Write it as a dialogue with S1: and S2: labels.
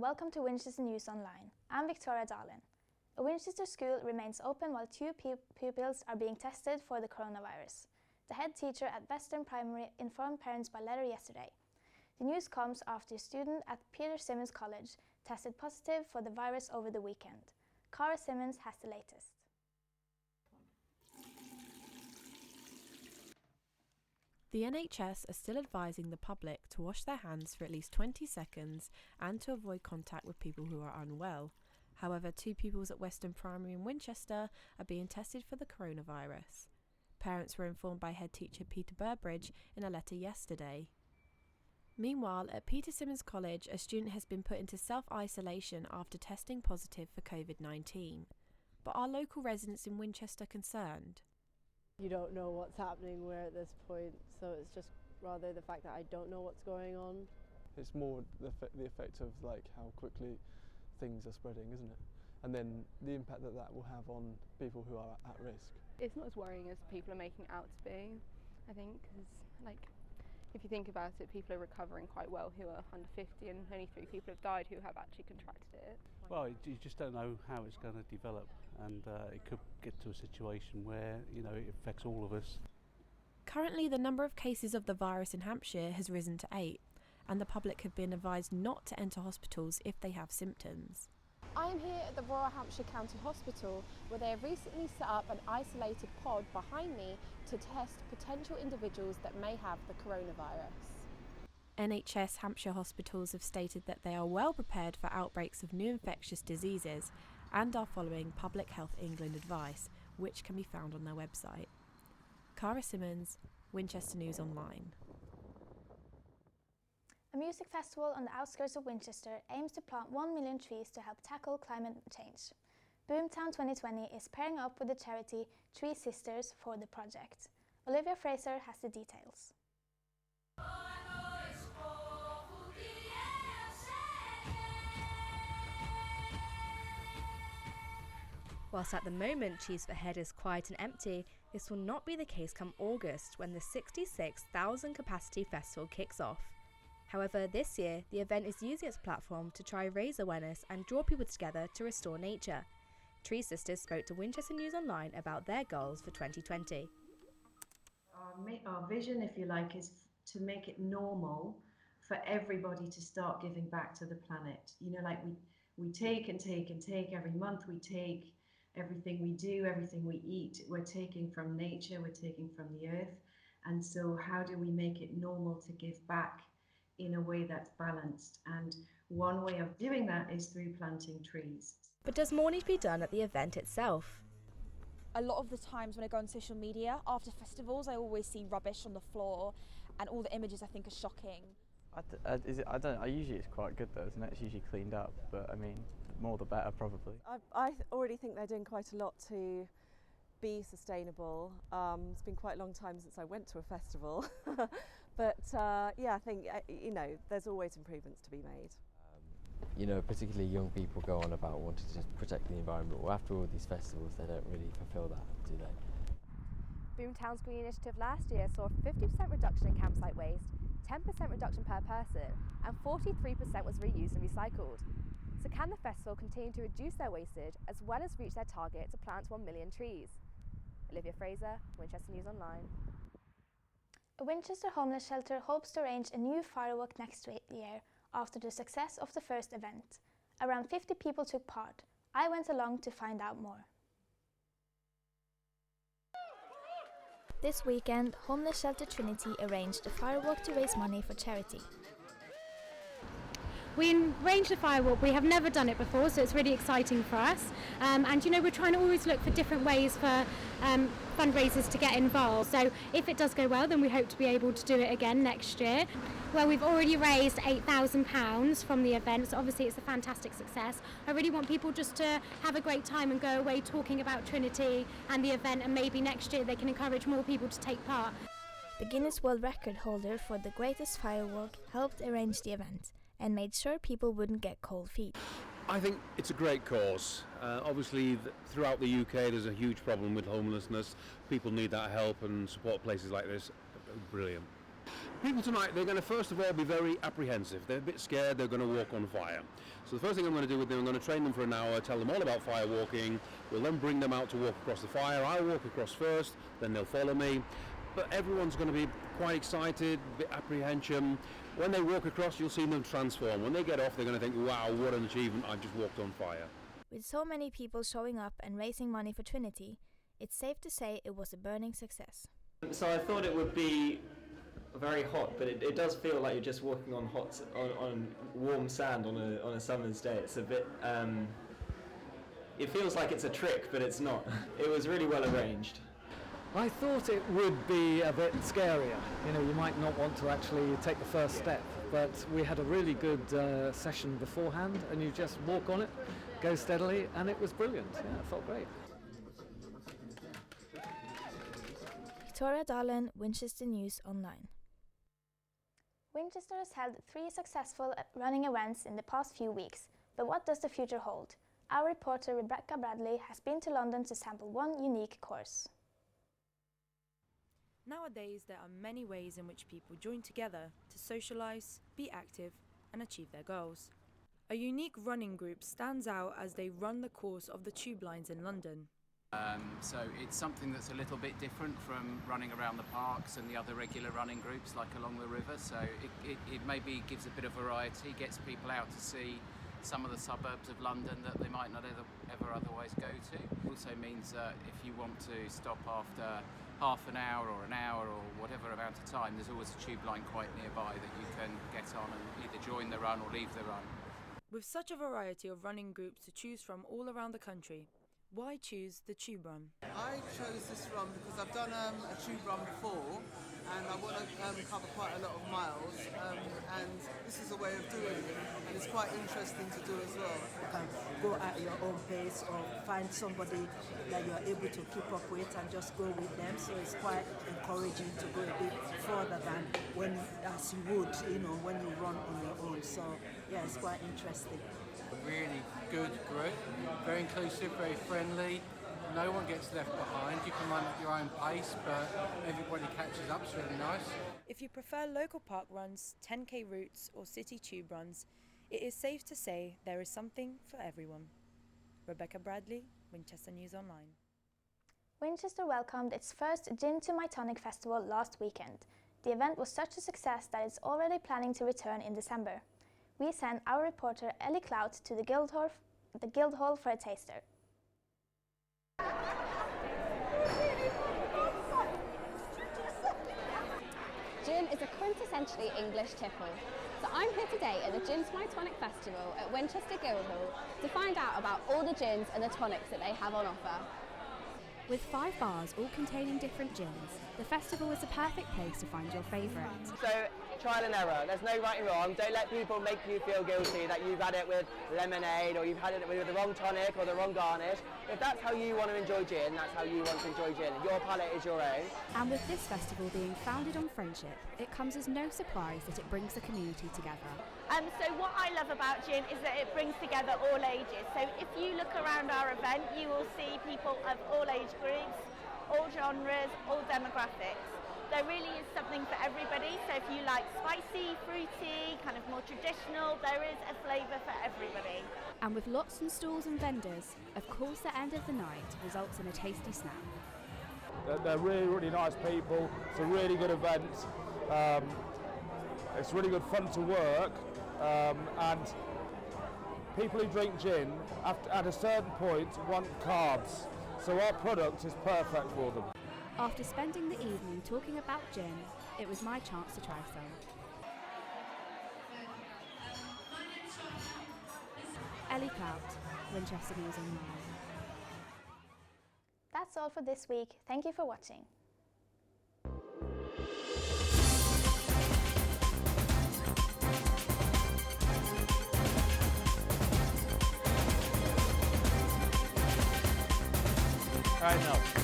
S1: welcome to Winchester News Online. I'm Victoria Darlin. A Winchester school remains open while two pupils are being tested for the coronavirus. The head teacher at Western Primary informed parents by letter yesterday. The news comes after a student at Peter Simmons College tested positive for the virus over the weekend. Cara Simmons has the latest.
S2: The NHS are still advising the public to wash their hands for at least 20 seconds and to avoid contact with people who are unwell. However, two pupils at Western Primary in Winchester are being tested for the coronavirus. Parents were informed by head teacher Peter Burbridge in a letter yesterday. Meanwhile, at Peter Simmons College, a student has been put into self-isolation after testing positive for COVID-19. But are local residents in Winchester concerned?
S3: You don't know what's happening where at this point, so it's just rather the fact that I don't know what's going on.
S4: It's more the effect of like how quickly things are spreading, isn't it? And then the impact that will have on people who are at risk.
S5: It's not as worrying as people are making it out to be, I think, because if you think about it, people are recovering quite well who are under 50 and only 3 people have died who have actually contracted it.
S6: Well, you just don't know how it's going to develop, and it could get to a situation where, it affects all of us.
S2: Currently, the number of cases of the virus in Hampshire has risen to 8, and the public have been advised not to enter hospitals if they have symptoms.
S7: I'm here at the Royal Hampshire County Hospital, where they have recently set up an isolated pod behind me to test potential individuals that may have the coronavirus.
S2: NHS Hampshire hospitals have stated that they are well prepared for outbreaks of new infectious diseases and are following Public Health England advice, which can be found on their website. Cara Simmons, Winchester News Online.
S1: A music festival on the outskirts of Winchester aims to plant 1 million trees to help tackle climate change. Boomtown 2020 is pairing up with the charity Tree Sisters for the project. Olivia Fraser has the details.
S8: Whilst at the moment Trees for Head is quiet and empty, this will not be the case come August when the 66,000 capacity festival kicks off. However, this year, the event is using its platform to try raise awareness and draw people together to restore nature. Tree Sisters spoke to Winchester News Online about their goals for 2020.
S9: Our vision, if you like, is to make it normal for everybody to start giving back to the planet. We take and take and take every month. We take everything we do, everything we eat. We're taking from nature, we're taking from the earth. And so how do we make it normal to give back in a way that's balanced? And one way of doing that is through planting trees.
S8: But does more need to be done at the event itself?
S10: A lot of the times when I go on social media after festivals, I always see rubbish on the floor, and all the images I think are shocking.
S11: Usually it's quite good though, isn't it? It's usually cleaned up, but I mean, the more the better probably.
S3: I already think they're doing quite a lot to be sustainable. It's been quite a long time since I went to a festival, but I think there's always improvements to be made.
S12: Particularly young people go on about wanting to just protect the environment. Well, after all these festivals, they don't really fulfil that, do they?
S8: Boomtown's Green Initiative last year saw a 50% reduction in campsite waste, 10% reduction per person, and 43% was reused and recycled. So can the festival continue to reduce their wastage as well as reach their target to plant 1 million trees? Olivia Fraser, Winchester News Online.
S1: A Winchester homeless shelter hopes to arrange a new Firewalk next year after the success of the first event. Around 50 people took part. I went along to find out more. This weekend, homeless shelter Trinity arranged a Firewalk to raise money for charity.
S13: We arranged a Firewalk. We have never done it before, so it's really exciting for us. And we're trying to always look for different ways for fundraisers to get involved. So if it does go well, then we hope to be able to do it again next year. Well, we've already raised £8,000 from the event, so obviously it's a fantastic success. I really want people just to have a great time and go away talking about Trinity and the event, and maybe next year they can encourage more people to take part.
S1: The Guinness World Record holder for the greatest Firewalk helped arrange the event and made sure people wouldn't get cold feet.
S14: I think it's a great cause. Obviously, throughout the UK there's a huge problem with homelessness. People need that help, and support places like this. Brilliant. People tonight, they're going to first of all be very apprehensive. They're a bit scared, they're going to walk on fire. So the first thing I'm going to do with them, I'm going to train them for an hour, tell them all about firewalking. We'll then bring them out to walk across the fire. I'll walk across first, then they'll follow me. But everyone's going to be quite excited, a bit apprehension. When they walk across, you'll see them transform. When they get off, they're going to think, wow, what an achievement, I've just walked on fire.
S1: With so many people showing up and raising money for Trinity, it's safe to say it was a burning success.
S15: So I thought it would be very hot, but it does feel like you're just walking on on warm sand on a summer's day. It's a bit it feels like it's a trick, but it's not. It was really well arranged.
S16: I thought it would be a bit scarier. You know, you might not want to actually take the first step, but we had a really good session beforehand, and you just walk on it, go steadily, and it was brilliant. Yeah, it felt great.
S1: Victoria Darlin, Winchester News Online. Winchester has held 3 successful running events in the past few weeks, but what does the future hold? Our reporter Rebecca Bradley has been to London to sample one unique course.
S17: Nowadays, there are many ways in which people join together to socialise, be active and achieve their goals. A unique running group stands out as they run the course of the tube lines in London.
S18: So it's something that's a little bit different from running around the parks and the other regular running groups like along the river, so it maybe gives a bit of variety, gets people out to see some of the suburbs of London that they might not ever otherwise go to. It also means that if you want to stop after half an hour or an hour or whatever amount of time, there's always a tube line quite nearby that you can get on and either join the run or leave the run.
S17: With such a variety of running groups to choose from all around the country, why choose the tube run?
S19: I chose this run because I've done a tube run before and I want to cover quite a lot of miles and this is a way of doing it and it's quite interesting to do as well.
S20: You can go at your own pace or find somebody that you're able to keep up with and just go with them, so it's quite encouraging to go a bit further than as you would, when you run on your own. So yeah, it's quite interesting.
S21: Really good group, very inclusive, very friendly. No one gets left behind. You can run at your own pace, but everybody catches up. It's really nice.
S17: If you prefer local park runs, 10k routes or city tube runs, it is safe to say there is something for everyone. Rebecca Bradley, Winchester News Online.
S1: Winchester welcomed its first Gin to My Tonic Festival last weekend. The event was such a success that it's already planning to return in December. We sent our reporter Ellie Clout to the Guildhall for a taster.
S22: Gin is a quintessentially English tipple. So I'm here today at the Gin to My Tonic Festival at Winchester Guildhall to find out about all the gins and the tonics that they have on offer.
S23: With 5 bars all containing different gins, the festival is the perfect place to find your favourite.
S24: So, trial and error. There's no right and wrong. Don't let people make you feel guilty that you've had it with lemonade or you've had it with the wrong tonic or the wrong garnish. If that's how you want to enjoy gin, that's how you want to enjoy gin. Your palate is your own.
S23: And with this festival being founded on friendship, it comes as no surprise that it brings the community together.
S25: So what I love about gin is that it brings together all ages. So if you look around our event, you will see people of all age groups, all genres, all demographics. There really is something for everybody. So if you like spicy, fruity, kind of more traditional, there is a flavour for everybody.
S23: And with lots of stalls and vendors, of course the end of the night results in a tasty snack.
S26: They're really, really nice people. It's a really good event. It's really good fun to work. And people who drink gin, at a certain point, want carbs. So our product is perfect for them.
S23: After spending the evening talking about gin, it was my chance to try some. Ellie Clout, Winchester News Online.
S1: That's all for this week. Thank you for watching.
S27: All right, no.